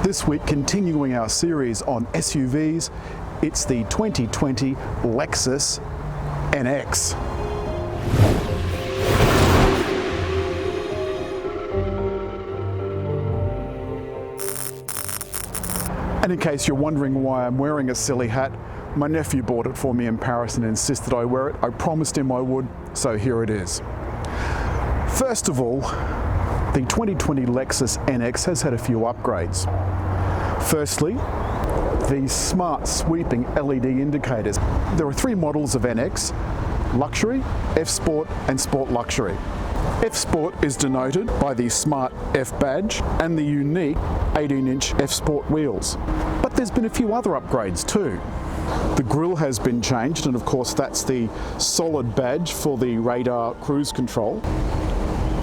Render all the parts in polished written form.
This week, continuing our series on SUVs, it's the 2020 LEXUS NX. And in case you're wondering why I'm wearing a silly hat, my nephew bought it for me in Paris and insisted I wear it. I promised him I would, so here it is. First of all, the 2020 LEXUS NX has had a few upgrades. Firstly, the smart sweeping LED indicators. There are three models of NX: Luxury, F-Sport and Sport Luxury. F-Sport is denoted by the smart F badge and the unique 18-inch F-Sport wheels. But there's been a few other upgrades too. The grille has been changed, and of course that's the solid badge for the radar cruise control.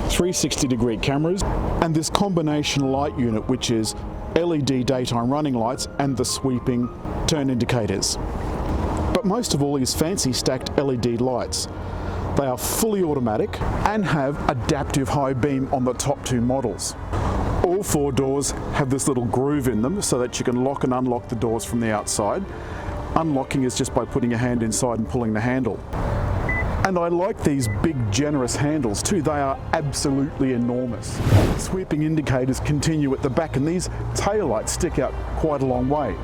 360-degree cameras, and this combination light unit, which is LED daytime running lights and the sweeping turn indicators. But most of all is fancy stacked LED lights. They are fully automatic and have adaptive high beam on the top two models. All four doors have this little groove in them so that you can lock and unlock the doors from the outside. Unlocking is just by putting your hand inside and pulling the handle. And I like these big generous handles too. They are absolutely enormous. Sweeping indicators continue at the back, and these taillights stick out quite a long way.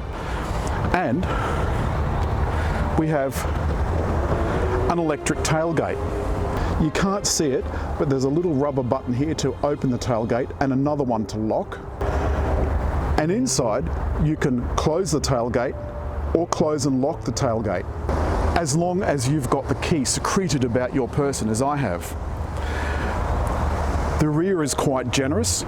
And we have an electric tailgate. You can't see it, but there's a little rubber button here to open the tailgate and another one to lock. And inside you can close the tailgate or close and lock the tailgate, as long as you've got the key secreted about your person, as I have. The rear is quite generous.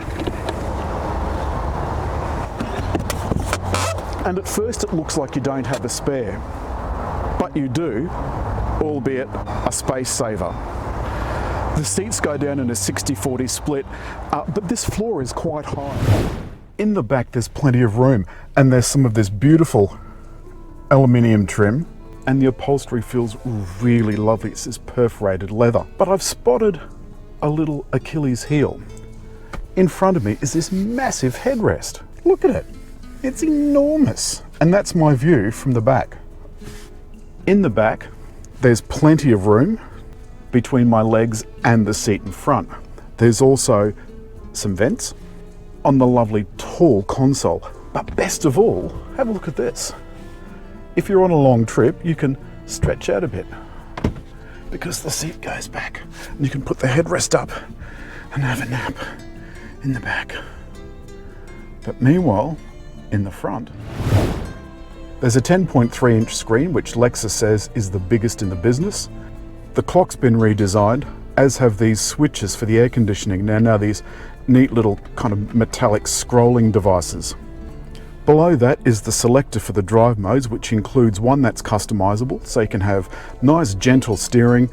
And at first it looks like you don't have a spare, but you do, albeit a space saver. The seats go down in a 60-40 split, but this floor is quite high. In the back there's plenty of room, and there's some of this beautiful aluminium trim, and the upholstery feels really lovely. It's this perforated leather. But I've spotted a little Achilles heel. In front of me is this massive headrest. Look at it. It's enormous. And that's my view from the back. In the back, there's plenty of room between my legs and the seat in front. There's also some vents on the lovely tall console. But best of all, have a look at this. If you're on a long trip, you can stretch out a bit because the seat goes back, and you can put the headrest up and have a nap in the back. But meanwhile, in the front, there's a 10.3-inch screen, which Lexus says is the biggest in the business. The clock's been redesigned, as have these switches for the air conditioning. Now these neat little kind of metallic scrolling devices. Below that is the selector for the drive modes, which includes one that's customizable, so you can have nice gentle steering,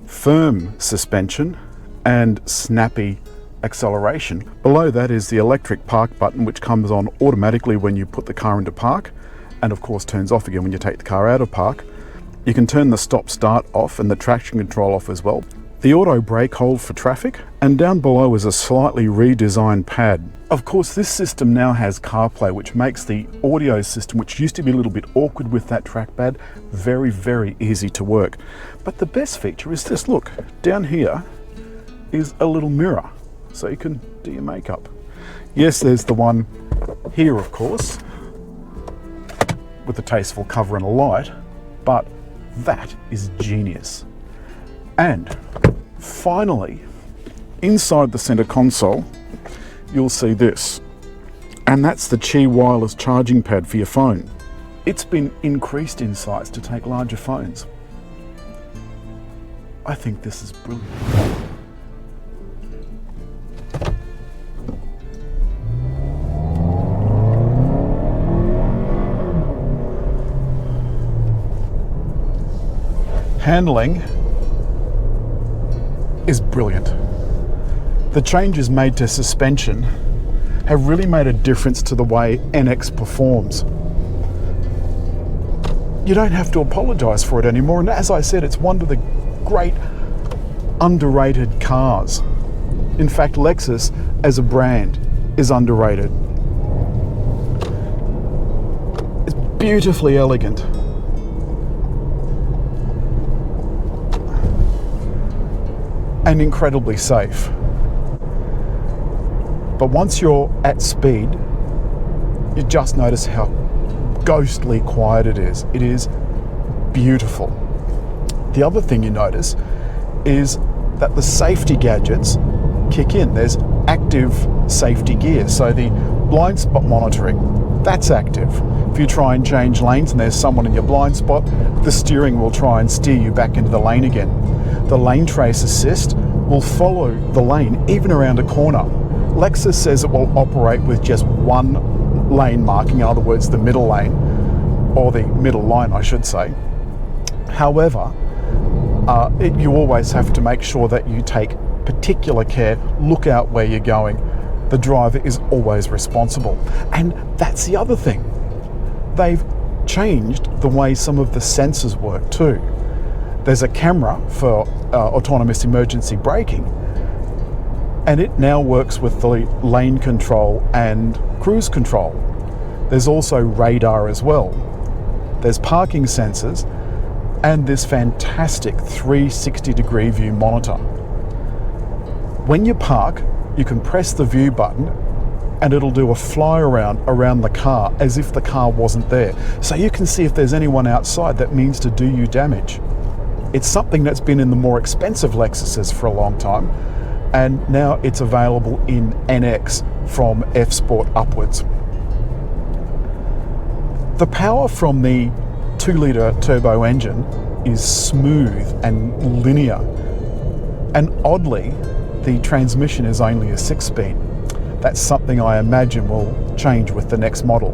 firm suspension, and snappy acceleration. Below that is the electric park button, which comes on automatically when you put the car into park, and of course turns off again when you take the car out of park. You can turn the stop-start off and the traction control off as well. The auto brake hold for traffic, and down below is a slightly redesigned pad. Of course, this system now has CarPlay, which makes the audio system, which used to be a little bit awkward with that trackpad, very, very easy to work. But the best feature is this. Look, down here is a little mirror, so you can do your makeup. Yes, there's the one here, of course, with a tasteful cover and a light, but that is genius. And finally, inside the center console, you'll see this, and that's the Qi wireless charging pad for your phone. It's been increased in size to take larger phones. I think this is brilliant. Handling is brilliant. The changes made to suspension have really made a difference to the way NX performs. You don't have to apologize for it anymore, and as I said, it's one of the great underrated cars. In fact, Lexus as a brand is underrated. beautifully elegant. And incredibly safe. But once you're at speed, you just notice how ghostly quiet it is. It is beautiful. The other thing you notice is that the safety gadgets kick in. There's active safety gear, so the blind spot monitoring, that's active. If you try and change lanes and there's someone in your blind spot, the steering will try and steer you back into the lane again. The lane trace assist will follow the lane even around a corner. Lexus says it will operate with just one lane marking, in other words the middle lane, or the middle line I should say. However, you always have to make sure that you take particular care, look out where you're going. The driver is always responsible. And that's the other thing. They've changed the way some of the sensors work too. There's a camera for autonomous emergency braking, and it now works with the lane control and cruise control. There's also radar as well. There's parking sensors and this fantastic 360-degree view monitor. When you park, you can press the view button and it'll do a fly around the car as if the car wasn't there. So you can see if there's anyone outside that means to do you damage. It's something that's been in the more expensive Lexuses for a long time, and now it's available in NX from F-Sport upwards. The power from the 2-litre turbo engine is smooth and linear, and oddly, the transmission is only a 6-speed. That's something I imagine will change with the next model.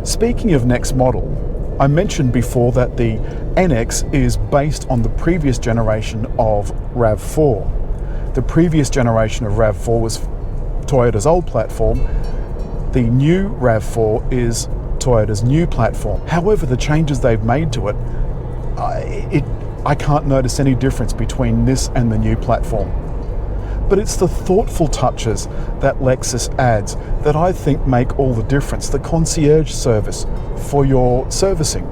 Speaking of next model, I mentioned before that the NX is based on the previous generation of RAV4. The previous generation of RAV4 was Toyota's old platform. The new RAV4 is Toyota's new platform. However, the changes they've made to it, I can't notice any difference between this and the new platform. But it's the thoughtful touches that Lexus adds that I think make all the difference. The concierge service for your servicing.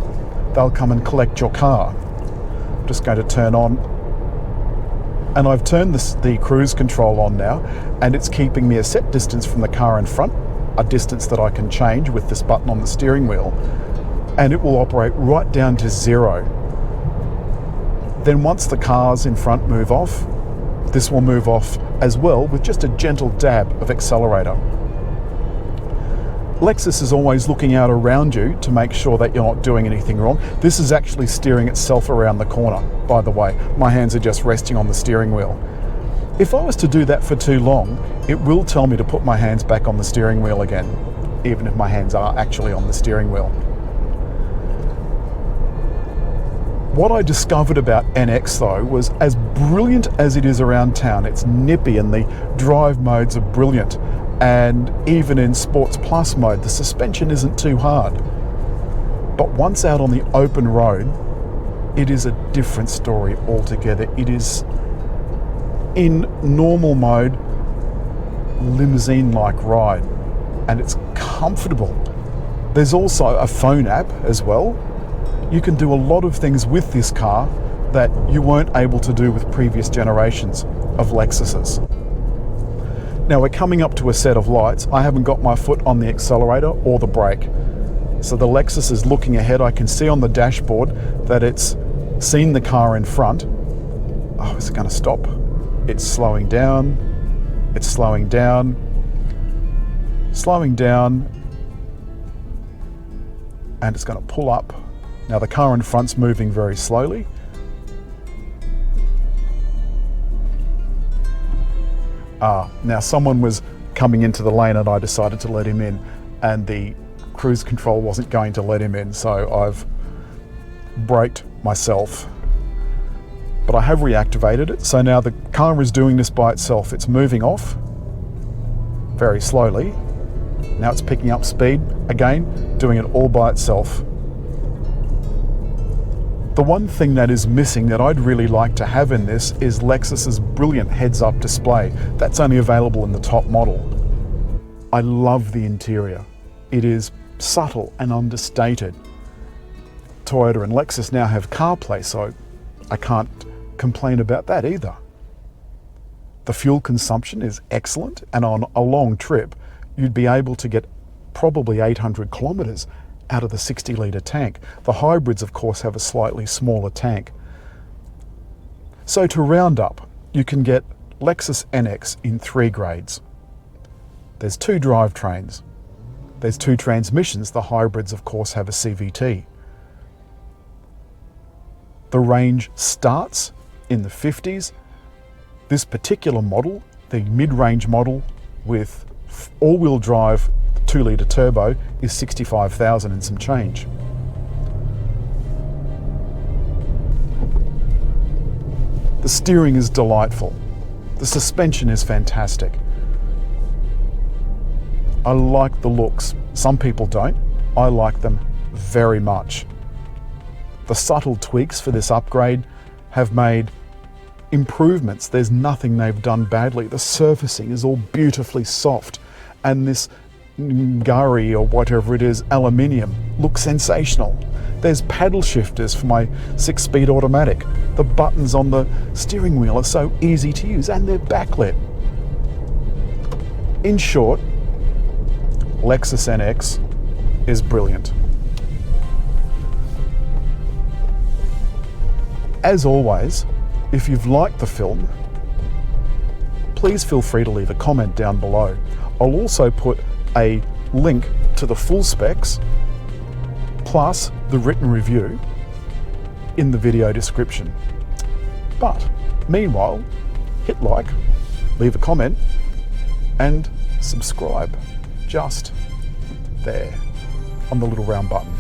They'll come and collect your car. I'm just going to turn on, and I've turned the cruise control on now, and it's keeping me a set distance from the car in front, a distance that I can change with this button on the steering wheel, and it will operate right down to 0. Then once the cars in front move off, this will move off as well with just a gentle dab of accelerator. Lexus is always looking out around you to make sure that you're not doing anything wrong. This is actually steering itself around the corner, by the way. My hands are just resting on the steering wheel. If I was to do that for too long, it will tell me to put my hands back on the steering wheel again, even if my hands are actually on the steering wheel. What I discovered about NX though was, as brilliant as it is around town, it's nippy and the drive modes are brilliant, and even in Sports Plus mode the suspension isn't too hard. But once out on the open road, it is a different story altogether. It is, in normal mode, limousine-like ride, and it's comfortable. There's also a phone app as well. You can do a lot of things with this car that you weren't able to do with previous generations of Lexuses. Now we're coming up to a set of lights. I haven't got my foot on the accelerator or the brake. So the Lexus is looking ahead. I can see on the dashboard that it's seen the car in front. Oh, is it going to stop? It's slowing down. It's slowing down. Slowing down. And it's going to pull up. Now the car in front's moving very slowly. Now someone was coming into the lane and I decided to let him in, and the cruise control wasn't going to let him in, so I've braked myself. But I have reactivated it, so now the car is doing this by itself. It's moving off very slowly. Now it's picking up speed, again, doing it all by itself. The one thing that is missing that I'd really like to have in this is Lexus's brilliant heads-up display. That's only available in the top model. I love the interior. It is subtle and understated. Toyota and Lexus now have CarPlay, so I can't complain about that either. The fuel consumption is excellent, and on a long trip, you'd be able to get probably 800 kilometers out of the 60-litre tank. The hybrids, of course, have a slightly smaller tank. So to round up, you can get LEXUS NX in 3 grades. There's 2 drivetrains. There's 2 transmissions. The hybrids, of course, have a CVT. The range starts in the 50s. This particular model, the mid-range model with all-wheel drive 2-litre turbo, is 65,000 and some change. The steering is delightful. The suspension is fantastic. I like the looks. Some people don't. I like them very much. The subtle tweaks for this upgrade have made improvements. There's nothing they've done badly. The surfacing is all beautifully soft, and this gurry or whatever it is, aluminium, looks sensational. There's paddle shifters for my 6-speed automatic. The buttons on the steering wheel are so easy to use, and they're backlit. In short, LEXUS NX is brilliant. As always, if you've liked the film, please feel free to leave a comment down below. I'll also put a link to the full specs plus the written review in the video description. But meanwhile, hit like, leave a comment, and subscribe just there on the little round button.